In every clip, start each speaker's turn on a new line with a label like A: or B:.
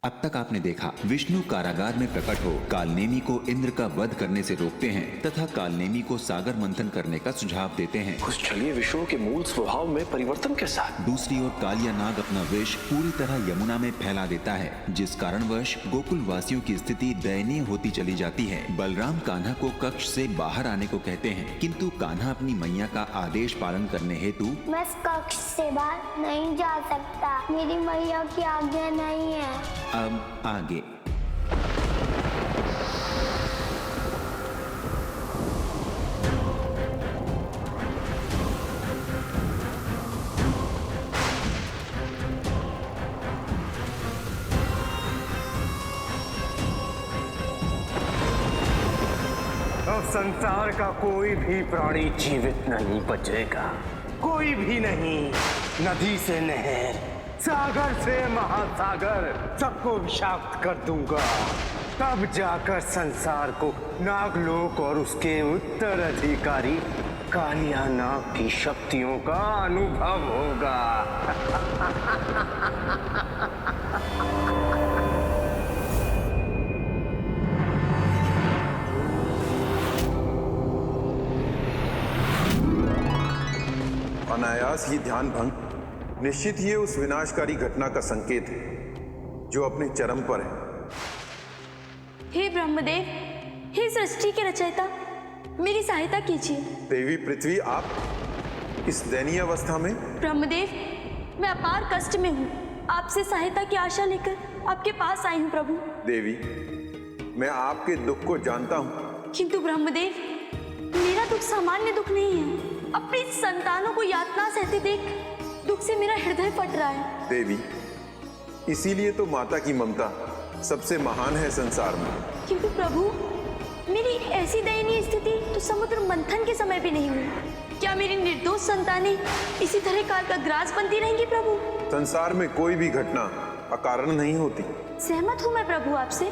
A: अब तक आपने देखा, विष्णु कारागार में प्रकट हो कालनेमी को इंद्र का वध करने से रोकते हैं तथा कालनेमी को सागर मंथन करने का सुझाव देते हैं।
B: उस छलिए विष्णु के मूल स्वभाव में परिवर्तन कैसा है?
A: दूसरी ओर कालिया नाग अपना विष पूरी तरह यमुना में फैला देता है, जिस कारणवश गोकुल वासियों की स्थिति दयनीय होती चली जाती है। बलराम कान्हा को कक्ष से बाहर आने को कहते हैं, किंतु कान्हा अपनी मैया का आदेश पालन करने हेतु
C: मैं इस कक्ष से बाहर नहीं जा सकता, मेरी मैया की आज्ञा नहीं है।
A: अब आगे।
D: अब संसार का कोई भी प्राणी जीवित नहीं बचेगा, कोई भी नहीं। नदी से नहर, सागर से महासागर, सबको विषाक्त कर दूंगा। तब जाकर संसार को नागलोक और उसके उत्तराधिकारी कालिया नाग की शक्तियों का अनुभव होगा।
E: अनायास ही ध्यान भंग निश्चित ही उस विनाशकारी घटना का संकेत है जो अपने चरम पर है।
F: हे ब्रह्मदेव, हे सृष्टि के रचयिता, मेरी सहायता कीजिए।
E: देवी पृथ्वी, आप इस दयनीय अवस्था में?
F: ब्रह्मदेव, मैं अपार कष्ट में हूँ, आपसे सहायता की आशा लेकर आपके पास आई हूँ प्रभु।
E: देवी, मैं आपके दुख को जानता हूँ।
F: किंतु ब्रह्मदेव, मेरा दुख सामान्य दुख नहीं है। अपनी संतानों को यातना सहते देख दुख से मेरा हृदय फट रहा है।
E: देवी, इसीलिए तो माता की ममता सबसे महान है संसार में।
F: किंतु प्रभु, मेरी ऐसी दयनीय स्थिति तो समुद्र मंथन के समय भी नहीं हुई। क्या मेरी निर्दोष संतानें इसी तरह काल का ग्रास बनती रहेंगी प्रभु?
E: संसार में कोई भी घटना अकारण नहीं होती।
F: सहमत हूँ मैं प्रभु आपसे,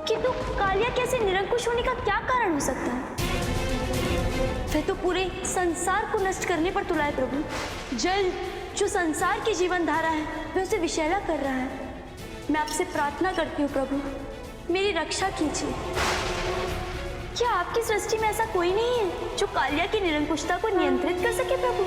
F: किंतु कालिया कैसे निरंकुश होने का क्या कारण हो सकता है? वह तो पूरे संसार को नष्ट करने पर तुला है प्रभु। जल जो संसार की जीवन धारा है, वह उसे विषैला कर रहा है। मैं आपसे प्रार्थना करती हूँ प्रभु, मेरी रक्षा कीजिए। क्या आपकी सृष्टि में ऐसा कोई नहीं है जो कालिया की निरंकुशता को नियंत्रित कर सके प्रभु?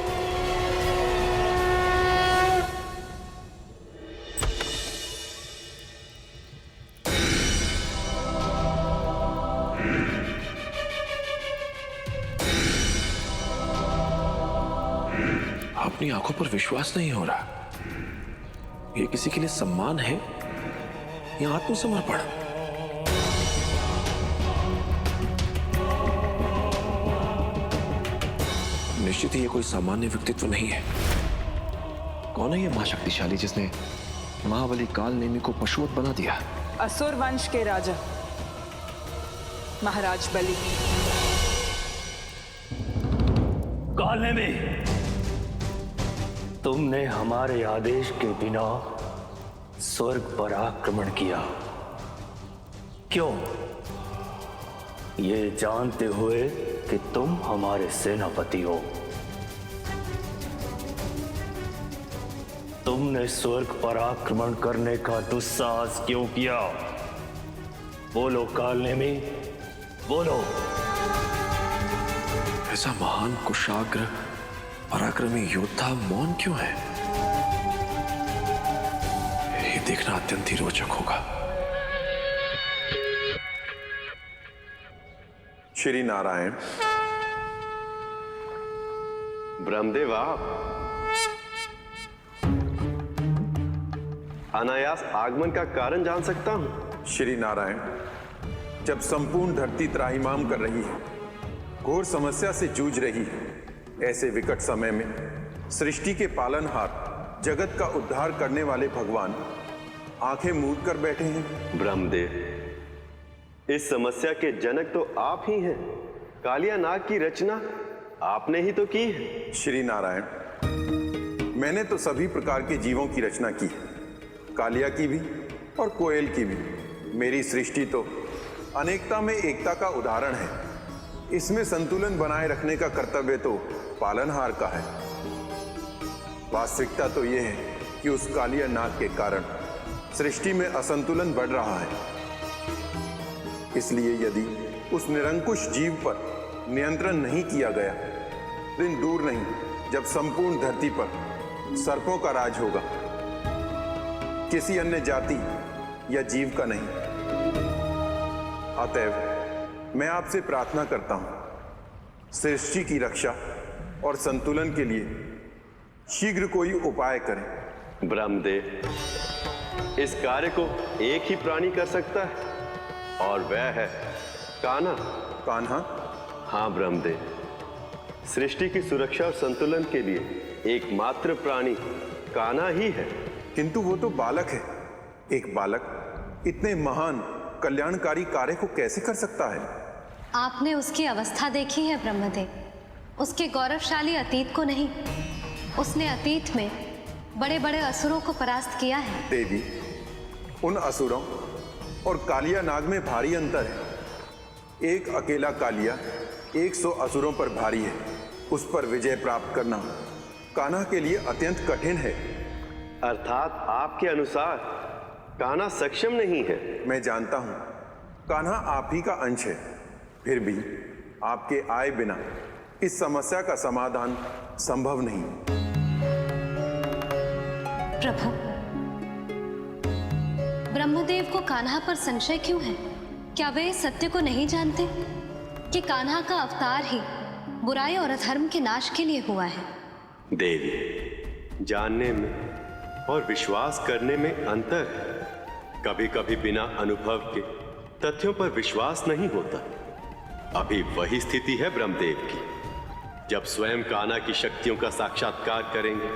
B: अपनी आंखों पर विश्वास नहीं हो रहा। ये किसी के लिए सम्मान है या आत्मसमर्पण? निश्चित ही ये कोई सामान्य व्यक्तित्व नहीं है। कौन है ये महाशक्तिशाली जिसने महाबली कालनेमी को पशुवत बना दिया?
G: असुर वंश के राजा महाराज बलि।
H: कालनेमी, तुमने हमारे आदेश के बिना स्वर्ग पर आक्रमण किया। क्यों? ये जानते हुए कि तुम हमारे सेनापति हो। तुमने स्वर्ग पर आक्रमण करने का दुस्साहस क्यों किया? बोलो कालनेमी, बोलो।
B: ऐसा महान कुशाग्र पराक्रमी योद्धा मौन क्यों है? ये देखना अत्यंत ही रोचक होगा।
E: श्री नारायण।
I: ब्रह्मदेव, आप अनायास आगमन का कारण जान सकता हूं?
E: श्री नारायण, जब संपूर्ण धरती त्राहिमाम कर रही है, घोर समस्या से जूझ रही है, ऐसे विकट समय में सृष्टि के पालनहार, जगत का उद्धार करने वाले भगवान आंखें मूंद कर बैठे हैं।
I: ब्रह्मदेव, इस समस्या के जनक तो आप ही हैं। कालिया नाग की रचना आपने ही तो की है।
E: श्री नारायण, मैंने तो सभी प्रकार के जीवों की रचना की है, कालिया की भी और कोयल की भी। मेरी सृष्टि तो अनेकता में एकता का उदाहरण है। इसमें संतुलन बनाए रखने का कर्तव्य तो पालनहार का है। वास्तविकता तो यह है कि उस कालिया नाग के कारण सृष्टि में असंतुलन बढ़ रहा है। इसलिए यदि उस निरंकुश जीव पर नियंत्रण नहीं किया गया, दिन दूर नहीं जब संपूर्ण धरती पर सर्पों का राज होगा, किसी अन्य जाति या जीव का नहीं। अतएव मैं आपसे प्रार्थना करता हूं, सृष्टि की रक्षा और संतुलन के लिए शीघ्र कोई उपाय करें।
I: ब्रह्मदेव, इस कार्य को एक ही प्राणी कर सकता है और वह है कान्हा।
E: कान्हा?
I: हाँ ब्रह्मदेव, सृष्टि की सुरक्षा और संतुलन के लिए एकमात्र प्राणी कान्हा ही है।
E: किंतु वो तो बालक है। एक बालक इतने महान कल्याणकारी कार्य को कैसे कर सकता है?
J: आपने उसकी अवस्था देखी है ब्रह्मदेव, उसके गौरवशाली अतीत को नहीं। उसने अतीत में बड़े बड़े असुरों को परास्त किया है।
E: देवी, उन असुरों और कालिया नाग में भारी अंतर है। एक अकेला कालिया 100 असुरों पर भारी है। उस पर विजय प्राप्त करना कान्हा के लिए अत्यंत कठिन है।
I: अर्थात आपके अनुसार कान्हा सक्षम नहीं है।
E: मैं जानता हूं कान्हा आप ही का अंश है, फिर भी आपके आए बिना इस समस्या का समाधान संभव नहीं।
J: प्रभु, ब्रह्मदेव को कान्हा पर संशय क्यों है? क्या वे इस सत्य को नहीं जानते कि कान्हा का अवतार ही बुराई और अधर्म के नाश के लिए हुआ है?
I: देवी, जानने में और विश्वास करने में अंतर है। कभी कभी बिना अनुभव के तथ्यों पर विश्वास नहीं होता। अभी वही स्थिति है ब्रह्मदेव की। जब स्वयं कान्हा की शक्तियों का साक्षात्कार करेंगे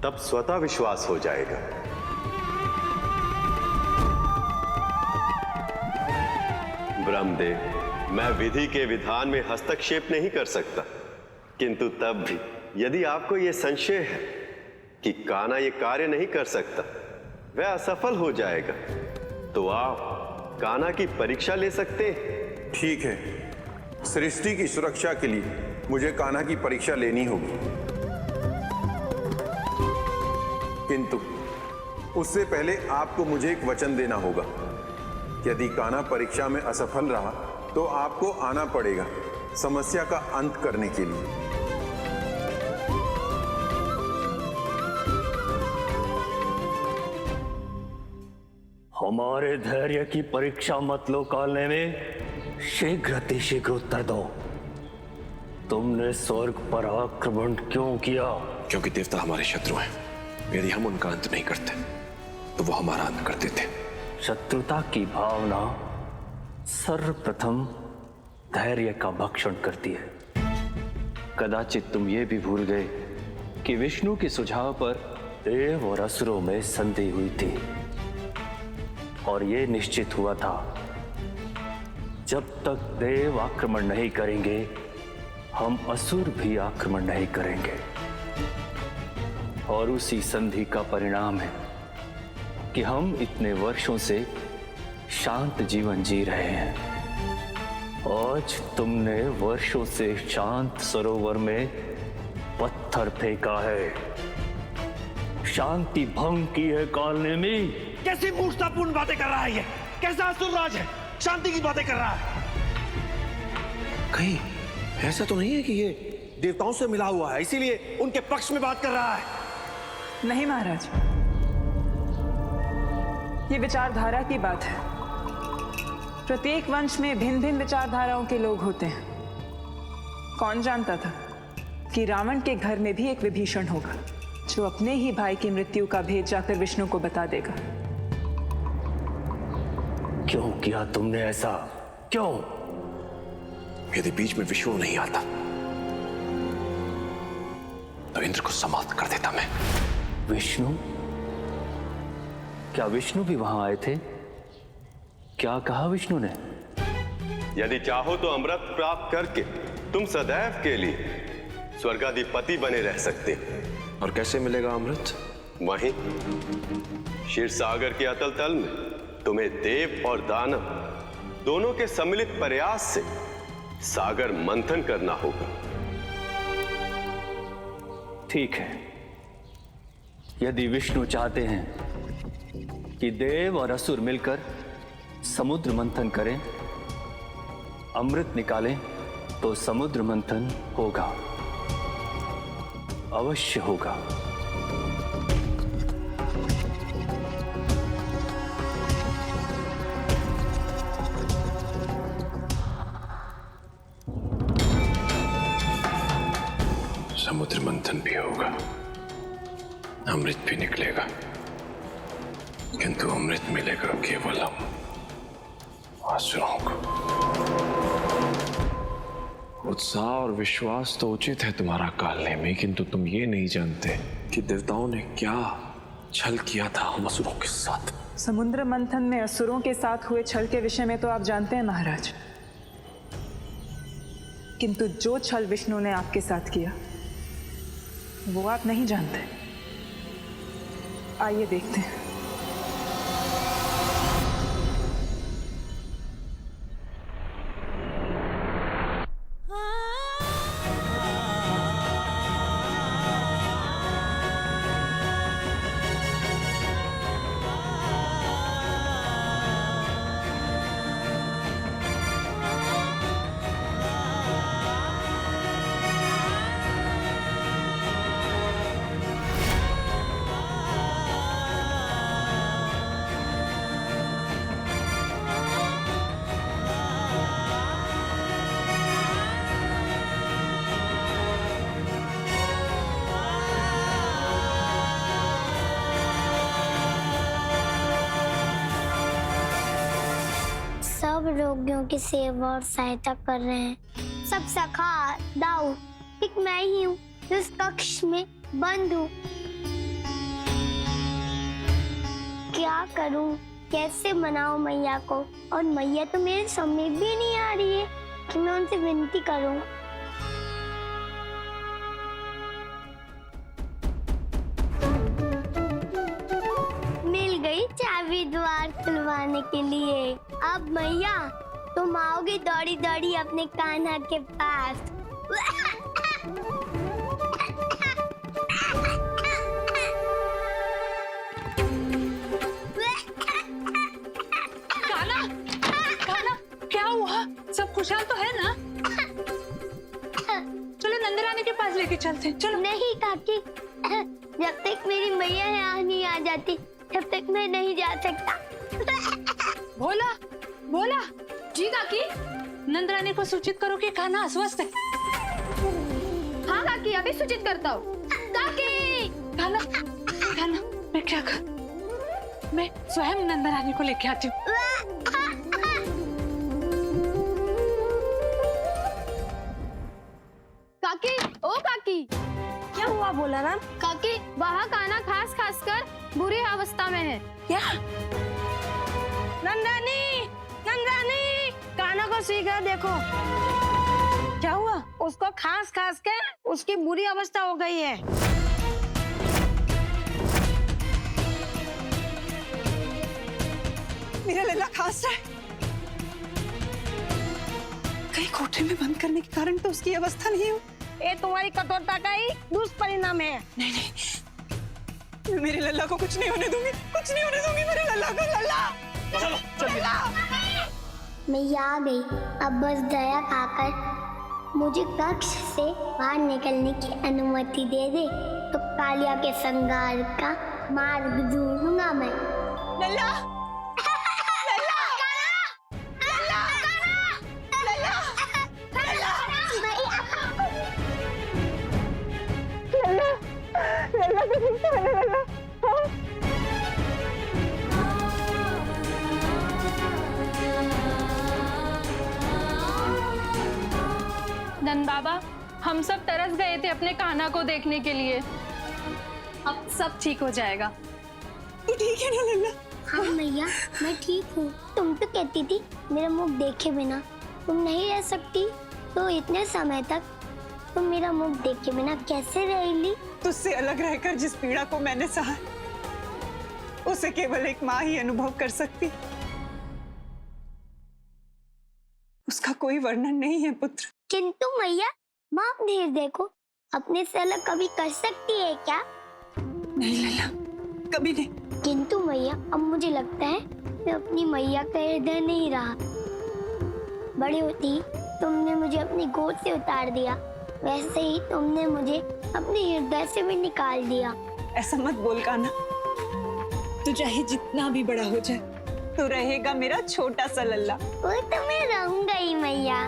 I: तब स्वतः विश्वास हो जाएगा। ब्रह्मदेव, मैं विधि के विधान में हस्तक्षेप नहीं कर सकता, किंतु तब भी यदि आपको यह संशय है कि कान्हा यह कार्य नहीं कर सकता, वह असफल हो जाएगा, तो आप कान्हा की परीक्षा ले सकते हैं।
E: ठीक है, सृष्टि की सुरक्षा के लिए मुझे कान्हा की परीक्षा लेनी होगी, किंतु उससे पहले आपको मुझे एक वचन देना होगा। यदि कान्हा परीक्षा में असफल रहा तो आपको आना पड़ेगा समस्या का अंत करने के लिए।
H: हमारे धैर्य की परीक्षा मत लो कालने में, शीघ्र अतिशीघ्र उत्तर दो। तुमने स्वर्ग पर आक्रमण क्यों किया?
B: क्योंकि देवता हमारे शत्रु हैं। यदि हम उनका अंत नहीं करते तो वो हमारा अंत कर देते।
H: शत्रुता की भावना सर्वप्रथम धैर्य का भक्षण करती है। कदाचित तुम ये भी भूल गए कि विष्णु के सुझाव पर देव और असुरों में संधि हुई थी और ये निश्चित हुआ था जब तक देव आक्रमण नहीं करेंगे हम असुर भी आक्रमण नहीं करेंगे। और उसी संधि का परिणाम है कि हम इतने वर्षों से शांत जीवन जी रहे हैं। आज तुमने वर्षों से शांत सरोवर में पत्थर फेंका है, शांति भंग की है कालने में।
K: कैसी मूर्खतापूर्ण बातें कर रहा है ये? कैसा असुरराज है? शांति की बातें कर रहा है।
B: कहीं ऐसा तो नहीं है कि ये
K: देवताओं से मिला हुआ है इसीलिए उनके पक्ष में बात कर रहा है?
G: नहीं महाराज, ये विचारधारा की बात है। प्रत्येक वंश में भिन्न भिन्न विचारधाराओं के लोग होते हैं। कौन जानता था कि रावण के घर में भी एक विभीषण होगा जो अपने ही भाई की मृत्यु का भेद जाकर विष्णु को बता देगा।
H: क्यों किया तुमने ऐसा? क्यों?
B: यदि बीच में विष्णु नहीं आता तो इंद्र को समाप्त कर देता मैं।
H: विष्णु? क्या विष्णु भी वहां आए थे? क्या कहा विष्णु ने?
I: यदि चाहो तो अमृत प्राप्त करके तुम सदैव के लिए स्वर्गाधिपति बने रह सकते।
B: और कैसे मिलेगा अमृत?
I: वहीं क्षीर सागर के अतल तल में तुम्हें देव और दानव दोनों के सम्मिलित प्रयास से सागर मंथन करना होगा।
H: ठीक है, यदि विष्णु चाहते हैं कि देव और असुर मिलकर समुद्र मंथन करें, अमृत निकालें तो समुद्र मंथन होगा, अवश्य होगा।
B: समुद्र मंथन भी होगा, अमृत भी निकलेगा, किंतु अमृत मिलेगा केवल हम असुरों को। उत्साह और विश्वास तो उचित है तुम्हारा कालने में, किंतु तुम ये नहीं जानते कि देवताओं ने क्या छल किया था हम असुरों के साथ।
G: समुद्र मंथन में असुरों के साथ हुए छल के विषय में तो आप जानते हैं महाराज, किंतु जो छल विष्णु ने आपके साथ किया वो आप नहीं जानते। आइए देखते हैं।
C: सब रोगियों की सेवा और सहायता कर रहे हैं। सब सखा दाऊ, एक मैं ही हूँ जो इस कक्ष में बंद हूँ। क्या करूँ, कैसे मनाऊं मैया को? और मैया तो मेरे समीप भी नहीं आ रही है कि मैं उनसे विनती करूँ। मिल गई चाबी द्वार खुलवाने के लिए। अब मैया तुम आओगे दौड़ी दौड़ी अपने कान्हा के पास।
F: कान्हा, कान्हा, क्या हुआ? सब खुशहाल तो है ना? चलो नंदरानी के पास लेके चलते हैं। चलो।
C: नहीं काकी, जब तक मेरी मैया यहाँ नहीं आ जाती तब तक मैं नहीं जा सकता।
F: भोला, भोला जी काकी, नंदरानी को सूचित करो कि कान्हा अस्वस्थ है। हाँ काकी, अभी सूचित करता हूँ। काकी, कान्हा, कान्हा, मैं क्या कर? मैं स्वयं नंदरानी को लेके आती हूँ। काकी, ओ काकी, क्या हुआ भोलाराम? काकी, वहाँ कान्हा खास खास कर बुरी अवस्था में है। क्या? नंदरानी, नंदरानी, कान्हा को शीघ्र देखो। क्या हुआ? उसको खास खास के उसकी बुरी अवस्था हो गई है।
G: मेरा लल्ला खास रहा है। कहीं कोठरी में बंद करने के कारण तो उसकी अवस्था नहीं हो।
C: ये तुम्हारी कठोरता का ही दुष्परिणाम है।
G: नहीं नहीं, मेरे लल्ला को कुछ नहीं होने दूंगी, कुछ नहीं होने दूंगी मेरे लल्ला को। लल्ला,
K: चलो चलिए।
C: मैं आ गई, अब बस दया खाकर मुझे कक्ष से बाहर निकलने की अनुमति दे दे तो कालिया के संगार का मार्ग ढूंढूंगा मैं।
G: लल्ला,
F: नंद बाबा, हम सब तरस गए थे अपने कान्हा को देखने के लिए। अब सब ठीक हो जाएगा।
G: तू ठीक है ना लल्ला?
C: हाँ मैया, मैं ठीक हूँ। तुम तो कहती थी मेरा मुख देखे बिना तुम नहीं रह सकती, तो इतने समय तक तुम मेरा मुख देखे बिना कैसे रही?
G: तुझसे अलग रहकर जिस पीड़ा को मैंने सहा, उसे केवल एक माँ ही अनुभव कर सकती। उसका कोई वर्णन नहीं है पुत्र।
C: किंतु मैया, माँ धीर देखो, अपने से अलग कभी कर सकती है क्या?
G: नहीं लल्ला, कभी नहीं।
C: किंतु मैया अब मुझे लगता है मैं अपनी मैया का हृदय नहीं रहा। बड़ी होती तुमने मुझे अपनी गोद से उतार दिया, वैसे ही तुमने मुझे अपने हृदय से भी निकाल दिया।
G: ऐसा मत बोल कान्हा, तू चाहे जितना भी बड़ा हो जाए तो रहेगा मेरा छोटा सा लल्ला।
C: वो तो मैं रहूंगा ही मैया।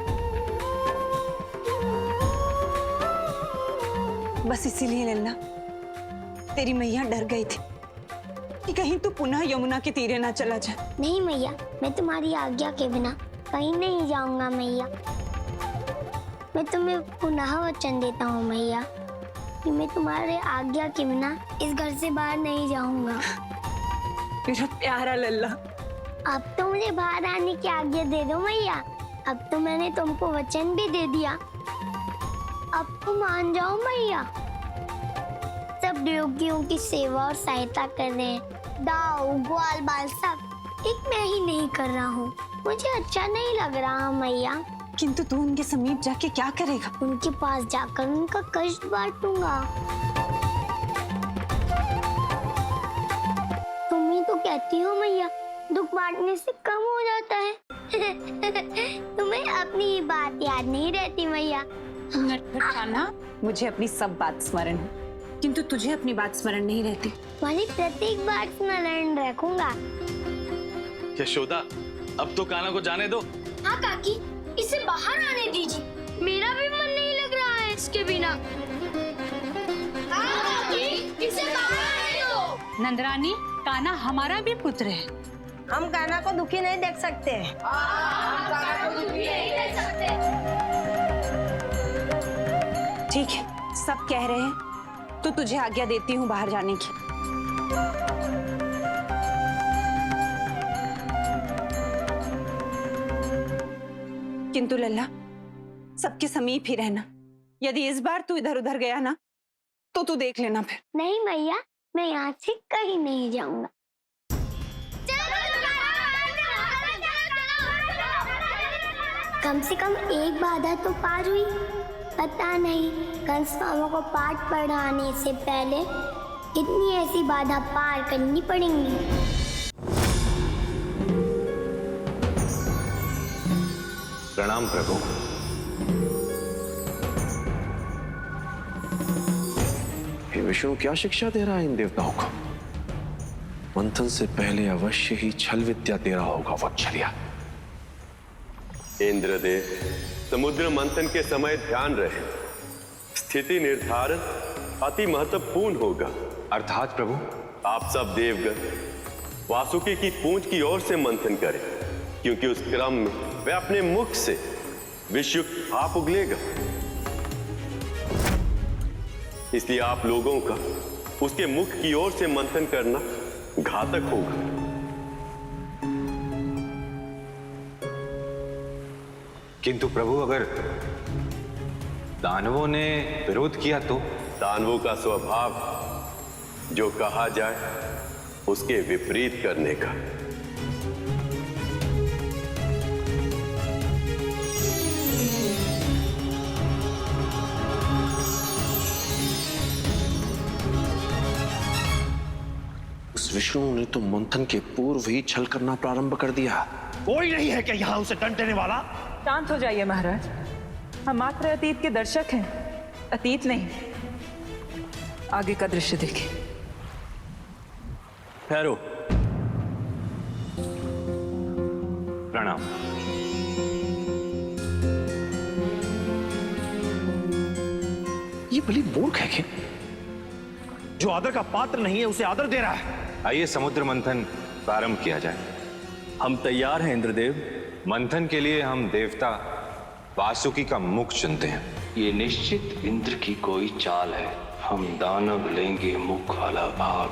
G: बस इसीलिए लल्ला तेरी मैया डर गई थी कि कहीं तू पुनः यमुना के तीरे ना चला जाए।
C: नहीं मैया, मैं तुम्हारी आज्ञा के बिना कहीं नहीं जाऊंगा मैया। मैं तुम्हें पुनः वचन देता हूँ मैया कि मैं तुम्हारे आज्ञा के बिना इस घर से बाहर नहीं जाऊंगा।
G: मेरा प्यारा लल्ला,
C: अब तो मुझे बाहर आने की आज्ञा दे दो मैया। अब तो मैंने तुमको वचन भी दे दिया, अब तो मान जाओ मैया। सब रोगियों की सेवा और सहायता कर रहे हैं, दाऊ ग्वाल बाल सब, एक मैं ही नहीं कर रहा हूँ। मुझे अच्छा नहीं लग रहा मैया।
G: किंतु तू उनके समीप जाके क्या करेगा?
C: उनके पास जाकर उनका कष्ट बांटूंगा। तुम ही तो कहती हो मैया, दुख बांटने से कम हो जाता है। तुम्हें अपनी ये बात याद नहीं रहती मैया।
G: कान्हा, मुझे अपनी सब बात स्मरण है, किंतु तुझे अपनी बात स्मरण नहीं रहती।
C: तुम्हारी प्रत्येक बात स्मरण रखूंगा।
K: यशोदा, अब तो कान्हा को जाने दो।
C: हाँ काकी, इसे बाहर आने दीजिए। मेरा भी मन नहीं लग रहा है इसके बिना। हाँ काकी, इसे बाहर आने दो।
J: नंदरानी, कान्हा हमारा भी पुत्र है।
L: हम कान्हा को दुखी नहीं देख सकते।
G: ठीक है, सब कह रहे हैं तो तुझे आज्ञा देती हूँ बाहर जाने की। किंतु लल्ला, सबके समीप ही रहना। यदि इस बार तू इधर उधर गया ना तो तू देख लेना फिर।
C: नहीं मैया, मैं यहाँ से कहीं नहीं जाऊंगा। कम से कम एक बाधा तो पार हुई। पता नहीं कंस मामा को पाठ पढ़ाने से पहले कितनी ऐसी बाधा पार करनी पड़ेंगी।
I: प्रणाम प्रभु।
B: हे विष्णु, क्या शिक्षा दे रहा है इन देवताओं को? मंथन से पहले अवश्य ही छल विद्या दे रहा होगा वो छलिया।
I: इंद्रदेव, समुद्र मंथन के समय ध्यान रहे, स्थिति निर्धारण अति महत्वपूर्ण होगा।
B: अर्थात प्रभु?
I: आप सब देवगण वासुकी की पूंछ की ओर से मंथन करें, क्योंकि उस क्रम में वह अपने मुख से विषयुक्त भाप उगलेगा। इसलिए आप लोगों का उसके मुख की ओर से मंथन करना घातक होगा।
M: किंतु प्रभु, अगर दानवों ने विरोध किया तो?
I: दानवों का स्वभाव जो कहा जाए उसके विपरीत करने का।
B: उस विष्णु ने तो मंथन के पूर्व ही छल करना प्रारंभ कर दिया।
K: कोई नहीं है क्या यहाँ उसे दंड देने वाला?
G: शांत हो जाइए महाराज, हम मात्र अतीत के दर्शक हैं, अतीत नहीं। आगे का दृश्य देखिए।
H: ठहरो।
M: प्रणाम।
B: ये बलि मूर्ख है क्या?
K: जो आदर का पात्र नहीं है उसे आदर दे रहा है।
M: आइए समुद्र मंथन प्रारंभ किया जाए।
H: हम तैयार हैं इंद्रदेव।
M: मंथन के लिए हम देवता वासुकी का मुख चुनते हैं।
H: ये निश्चित इंद्र की कोई चाल है। हम दानव लेंगे मुख वाला भाग।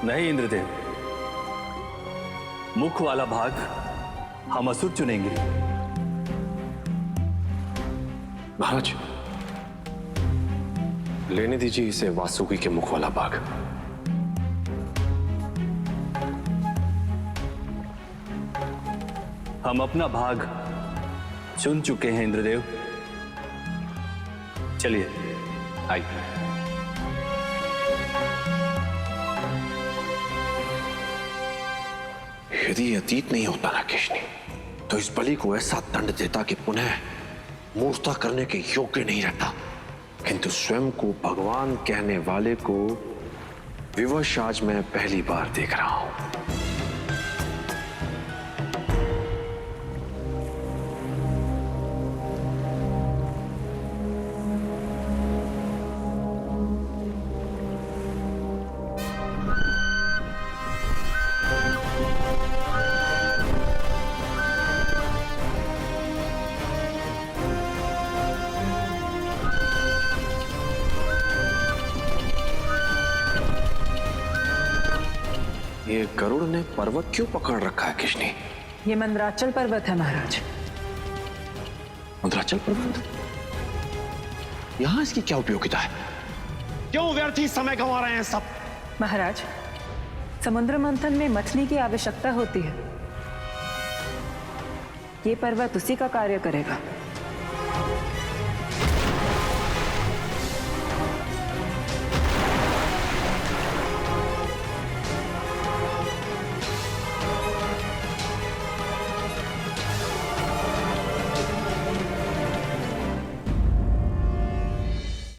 H: नहीं इंद्रदेव, मुख वाला भाग हम असुर चुनेंगे।
B: महाराज, लेने दीजिए इसे वासुकी के मुख वाला भाग।
H: हम अपना भाग चुन चुके हैं इंद्रदेव। चलिए
M: आइए।
B: यदि ये अतीत नहीं होता ना किशनी, तो इस बलि को ऐसा दंड देता कि पुनः मूर्ता करने के योग्य नहीं रहता। किंतु स्वयं को भगवान कहने वाले को विवश आज मैं पहली बार देख रहा हूं। ये गरुड़ ने पर्वत क्यों पकड़ रखा है किशनी?
G: ये मंदराचल पर्वत है महाराज।
B: मंदराचल पर्वत? यहां इसकी क्या उपयोगिता है?
K: क्यों व्यर्थ ही समय गंवा रहे हैं सब?
G: महाराज, समुद्र मंथन में मथनी की आवश्यकता होती है। ये पर्वत उसी का कार्य करेगा।